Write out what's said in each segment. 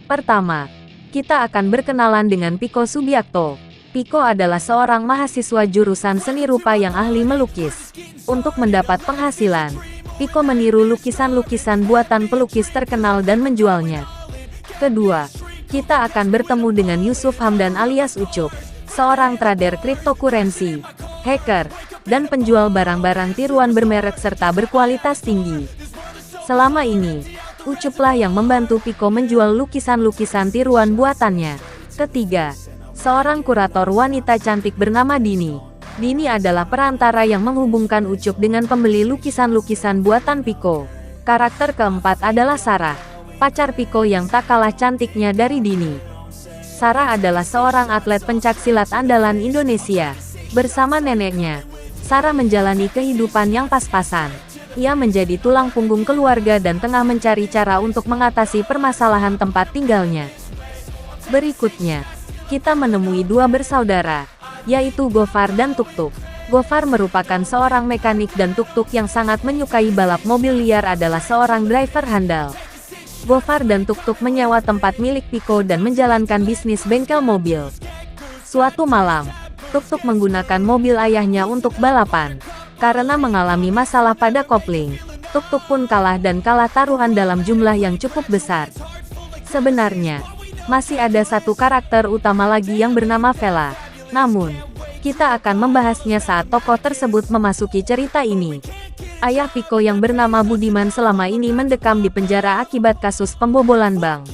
Pertama, kita akan berkenalan dengan Piko Subiakto. Piko adalah seorang mahasiswa jurusan seni rupa yang ahli melukis. Untuk mendapat penghasilan, Piko meniru lukisan-lukisan buatan pelukis terkenal dan menjualnya. Kedua, kita akan bertemu dengan Yusuf Hamdan alias Ucup, seorang trader cryptocurrency, hacker, dan penjual barang-barang tiruan bermerek serta berkualitas tinggi. Selama ini, Ucuplah yang membantu Piko menjual lukisan-lukisan tiruan buatannya. Ketiga, seorang kurator wanita cantik bernama Dini. Dini adalah perantara yang menghubungkan Ucup dengan pembeli lukisan-lukisan buatan Piko. Karakter keempat adalah Sarah, pacar Piko yang tak kalah cantiknya dari Dini. Sarah adalah seorang atlet pencaksilat andalan Indonesia. Bersama neneknya, Sarah menjalani kehidupan yang pas-pasan. Ia menjadi tulang punggung keluarga dan tengah mencari cara untuk mengatasi permasalahan tempat tinggalnya. Berikutnya, kita menemui dua bersaudara, yaitu Gofar dan Tuktuk. Gofar merupakan seorang mekanik dan Tuktuk yang sangat menyukai balap mobil liar adalah seorang driver handal. Gofar dan Tuktuk menyewa tempat milik Piko dan menjalankan bisnis bengkel mobil. Suatu malam, Tuktuk menggunakan mobil ayahnya untuk balapan. Karena mengalami masalah pada kopling, Tuktuk pun kalah dan kalah taruhan dalam jumlah yang cukup besar. Sebenarnya, masih ada satu karakter utama lagi yang bernama Vela. Namun, kita akan membahasnya saat tokoh tersebut memasuki cerita ini. Ayah Piko yang bernama Budiman selama ini mendekam di penjara akibat kasus pembobolan bank.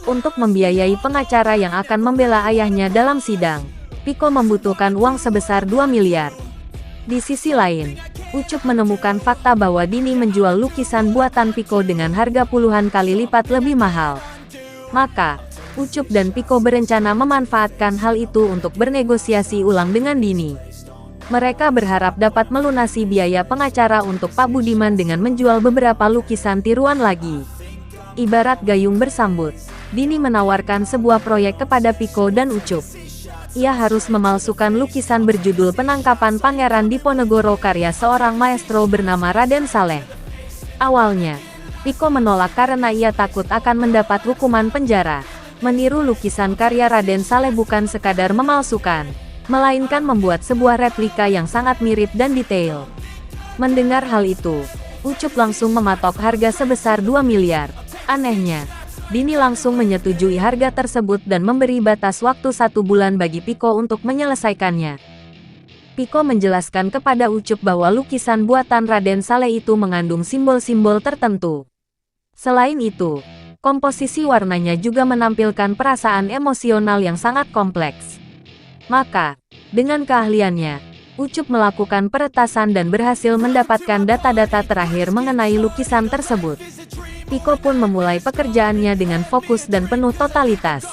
Untuk membiayai pengacara yang akan membela ayahnya dalam sidang, Piko membutuhkan uang sebesar 2 miliar. Di sisi lain, Ucup menemukan fakta bahwa Dini menjual lukisan buatan Piko dengan harga puluhan kali lipat lebih mahal. Maka, Ucup dan Piko berencana memanfaatkan hal itu untuk bernegosiasi ulang dengan Dini. Mereka berharap dapat melunasi biaya pengacara untuk Pak Budiman dengan menjual beberapa lukisan tiruan lagi. Ibarat gayung bersambut, Dini menawarkan sebuah proyek kepada Piko dan Ucup. Ia harus memalsukan lukisan berjudul Penangkapan Pangeran Diponegoro karya seorang maestro bernama Raden Saleh. Awalnya, Piko menolak karena ia takut akan mendapat hukuman penjara. Meniru lukisan karya Raden Saleh bukan sekadar memalsukan, melainkan membuat sebuah replika yang sangat mirip dan detail. Mendengar hal itu, Ucup langsung mematok harga sebesar 2 miliar. Anehnya, Dini langsung menyetujui harga tersebut dan memberi batas waktu 1 bulan bagi Piko untuk menyelesaikannya. Piko menjelaskan kepada Ucup bahwa lukisan buatan Raden Saleh itu mengandung simbol-simbol tertentu. Selain itu, komposisi warnanya juga menampilkan perasaan emosional yang sangat kompleks. Maka, dengan keahliannya, Ucup melakukan peretasan dan berhasil mendapatkan data-data terakhir mengenai lukisan tersebut. Piko pun memulai pekerjaannya dengan fokus dan penuh totalitas.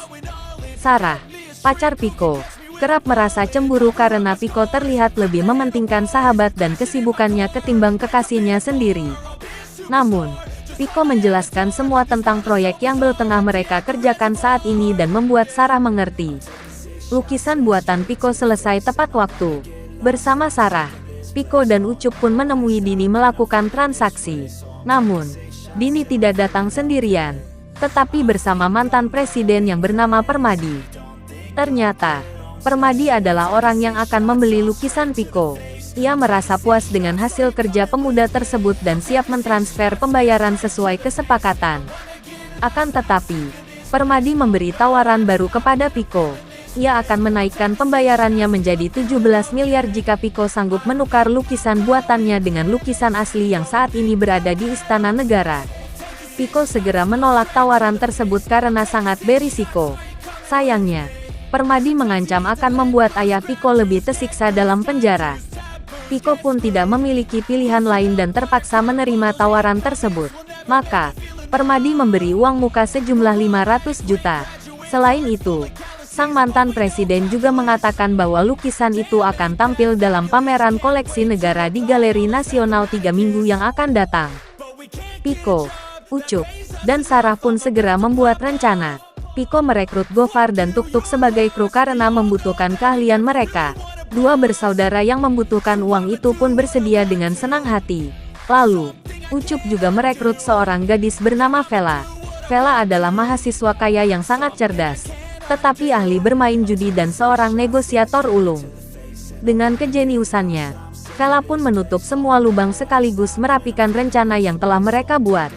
Sarah, pacar Piko, kerap merasa cemburu karena Piko terlihat lebih mementingkan sahabat dan kesibukannya ketimbang kekasihnya sendiri. Namun, Piko menjelaskan semua tentang proyek yang tengah mereka kerjakan saat ini dan membuat Sarah mengerti. Lukisan buatan Piko selesai tepat waktu. Bersama Sarah, Piko dan Ucup pun menemui Dini melakukan transaksi. Namun, Dini tidak datang sendirian, tetapi bersama mantan presiden yang bernama Permadi. Ternyata, Permadi adalah orang yang akan membeli lukisan Piko. Ia merasa puas dengan hasil kerja pemuda tersebut dan siap mentransfer pembayaran sesuai kesepakatan. Akan tetapi, Permadi memberi tawaran baru kepada Piko. Ia akan menaikkan pembayarannya menjadi 17 miliar jika Piko sanggup menukar lukisan buatannya dengan lukisan asli yang saat ini berada di Istana Negara. Piko segera menolak tawaran tersebut karena sangat berisiko. Sayangnya, Permadi mengancam akan membuat ayah Piko lebih tersiksa dalam penjara. Piko pun tidak memiliki pilihan lain dan terpaksa menerima tawaran tersebut. Maka, Permadi memberi uang muka sejumlah 500 juta. Selain itu, sang mantan presiden juga mengatakan bahwa lukisan itu akan tampil dalam pameran koleksi negara di Galeri Nasional 3 minggu yang akan datang. Piko, Ucup, dan Sarah pun segera membuat rencana. Piko merekrut Gofar dan Tuktuk sebagai kru karena membutuhkan keahlian mereka. Dua bersaudara yang membutuhkan uang itu pun bersedia dengan senang hati. Lalu, Ucup juga merekrut seorang gadis bernama Vela. Vela adalah mahasiswa kaya yang sangat cerdas, tetapi ahli bermain judi dan seorang negosiator ulung. Dengan kejeniusannya, Vela pun menutup semua lubang sekaligus merapikan rencana yang telah mereka buat.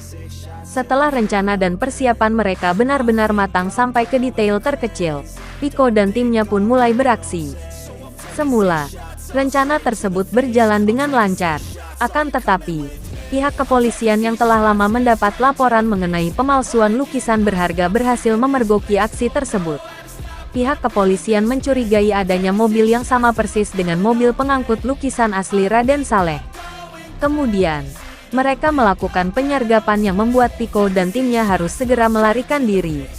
Setelah rencana dan persiapan mereka benar-benar matang sampai ke detail terkecil, Pico dan timnya pun mulai beraksi. Semula, rencana tersebut berjalan dengan lancar. Akan tetapi, pihak kepolisian yang telah lama mendapat laporan mengenai pemalsuan lukisan berharga berhasil memergoki aksi tersebut. Pihak kepolisian mencurigai adanya mobil yang sama persis dengan mobil pengangkut lukisan asli Raden Saleh. Kemudian, mereka melakukan penyergapan yang membuat Pico dan timnya harus segera melarikan diri.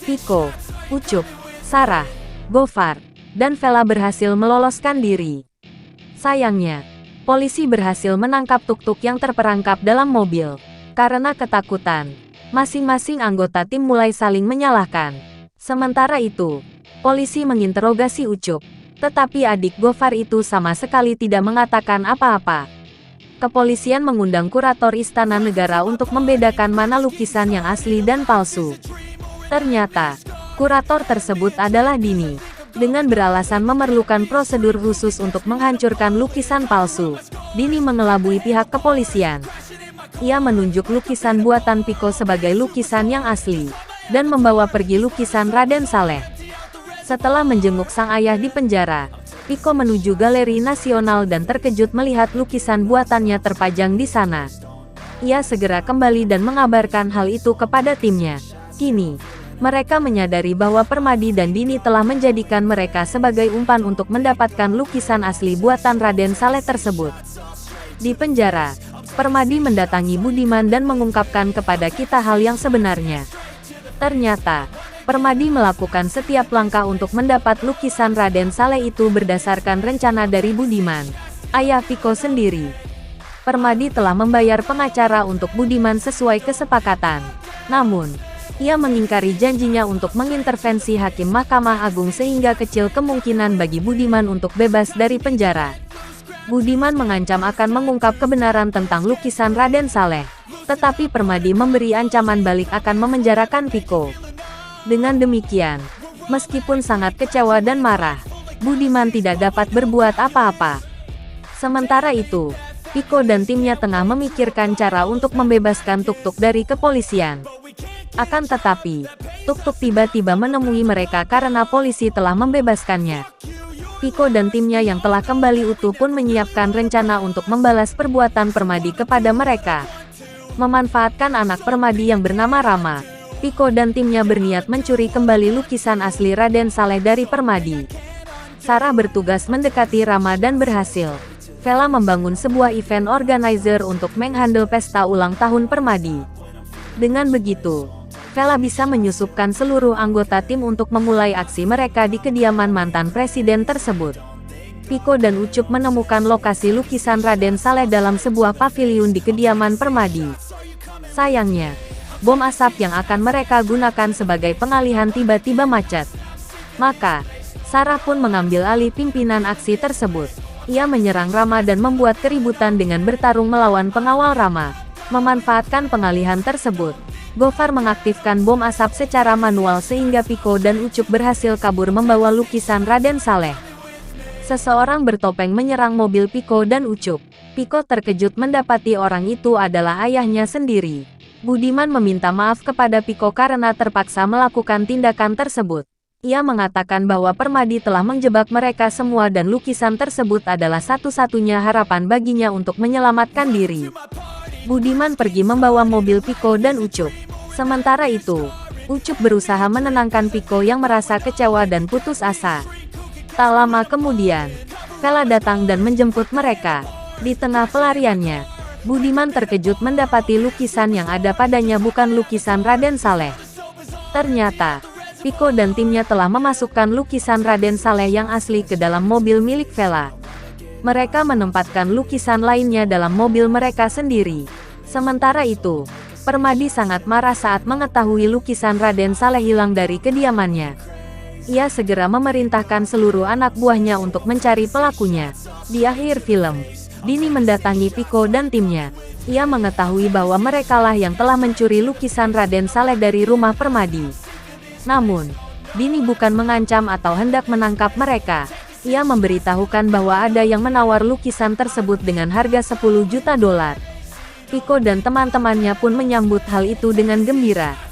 Pico, Ucup, Sarah, Gofar, dan Vela berhasil meloloskan diri. Sayangnya, polisi berhasil menangkap tuk-tuk yang terperangkap dalam mobil. Karena ketakutan, masing-masing anggota tim mulai saling menyalahkan. Sementara itu, polisi menginterogasi Ucup, tetapi adik Gofar itu sama sekali tidak mengatakan apa-apa. Kepolisian mengundang kurator Istana Negara untuk membedakan mana lukisan yang asli dan palsu. Ternyata, kurator tersebut adalah Dini. Dengan beralasan memerlukan prosedur khusus untuk menghancurkan lukisan palsu, Dini mengelabui pihak kepolisian. Ia menunjuk lukisan buatan Pico sebagai lukisan yang asli, dan membawa pergi lukisan Raden Saleh. Setelah menjenguk sang ayah di penjara, Pico menuju Galeri Nasional dan terkejut melihat lukisan buatannya terpajang di sana. Ia segera kembali dan mengabarkan hal itu kepada timnya. Kini, mereka menyadari bahwa Permadi dan Dini telah menjadikan mereka sebagai umpan untuk mendapatkan lukisan asli buatan Raden Saleh tersebut. Di penjara, Permadi mendatangi Budiman dan mengungkapkan kepada kita hal yang sebenarnya. Ternyata, Permadi melakukan setiap langkah untuk mendapat lukisan Raden Saleh itu berdasarkan rencana dari Budiman, ayah Pico sendiri. Permadi telah membayar pengacara untuk Budiman sesuai kesepakatan. Namun, ia mengingkari janjinya untuk mengintervensi Hakim Mahkamah Agung sehingga kecil kemungkinan bagi Budiman untuk bebas dari penjara. Budiman mengancam akan mengungkap kebenaran tentang lukisan Raden Saleh, tetapi Permadi memberi ancaman balik akan memenjarakan Pico. Dengan demikian, meskipun sangat kecewa dan marah, Budiman tidak dapat berbuat apa-apa. Sementara itu, Pico dan timnya tengah memikirkan cara untuk membebaskan tuk-tuk dari kepolisian. Akan tetapi, tuk-tuk tiba-tiba menemui mereka karena polisi telah membebaskannya. Pico dan timnya yang telah kembali utuh pun menyiapkan rencana untuk membalas perbuatan Permadi kepada mereka. Memanfaatkan anak Permadi yang bernama Rama, Pico dan timnya berniat mencuri kembali lukisan asli Raden Saleh dari Permadi. Sarah bertugas mendekati Rama dan berhasil. Vela membangun sebuah event organizer untuk menghandle pesta ulang tahun Permadi. Dengan begitu, Vela bisa menyusupkan seluruh anggota tim untuk memulai aksi mereka di kediaman mantan presiden tersebut. Pico dan Ucup menemukan lokasi lukisan Raden Saleh dalam sebuah paviliun di kediaman Permadi. Sayangnya, bom asap yang akan mereka gunakan sebagai pengalihan tiba-tiba macet. Maka, Sarah pun mengambil alih pimpinan aksi tersebut. Ia menyerang Rama dan membuat keributan dengan bertarung melawan pengawal Rama. Memanfaatkan pengalihan tersebut, Gofar mengaktifkan bom asap secara manual sehingga Pico dan Ucup berhasil kabur membawa lukisan Raden Saleh. Seseorang bertopeng menyerang mobil Pico dan Ucup. Pico terkejut mendapati orang itu adalah ayahnya sendiri. Budiman meminta maaf kepada Pico karena terpaksa melakukan tindakan tersebut. Ia mengatakan bahwa Permadi telah menjebak mereka semua dan lukisan tersebut adalah satu-satunya harapan baginya untuk menyelamatkan diri. Budiman pergi membawa mobil Pico dan Ucup. Sementara itu, Ucup berusaha menenangkan Pico yang merasa kecewa dan putus asa. Tak lama kemudian, Vela datang dan menjemput mereka. Di tengah pelariannya, Budiman terkejut mendapati lukisan yang ada padanya bukan lukisan Raden Saleh. Ternyata, Pico dan timnya telah memasukkan lukisan Raden Saleh yang asli ke dalam mobil milik Vela. Mereka menempatkan lukisan lainnya dalam mobil mereka sendiri. Sementara itu, Permadi sangat marah saat mengetahui lukisan Raden Saleh hilang dari kediamannya. Ia segera memerintahkan seluruh anak buahnya untuk mencari pelakunya. Di akhir film, Dini mendatangi Pico dan timnya. Ia mengetahui bahwa merekalah yang telah mencuri lukisan Raden Saleh dari rumah permadi. Namun, Dini bukan mengancam atau hendak menangkap mereka. Ia memberitahukan bahwa ada yang menawar lukisan tersebut dengan harga 10 juta dolar. Pico dan teman-temannya pun menyambut hal itu dengan gembira.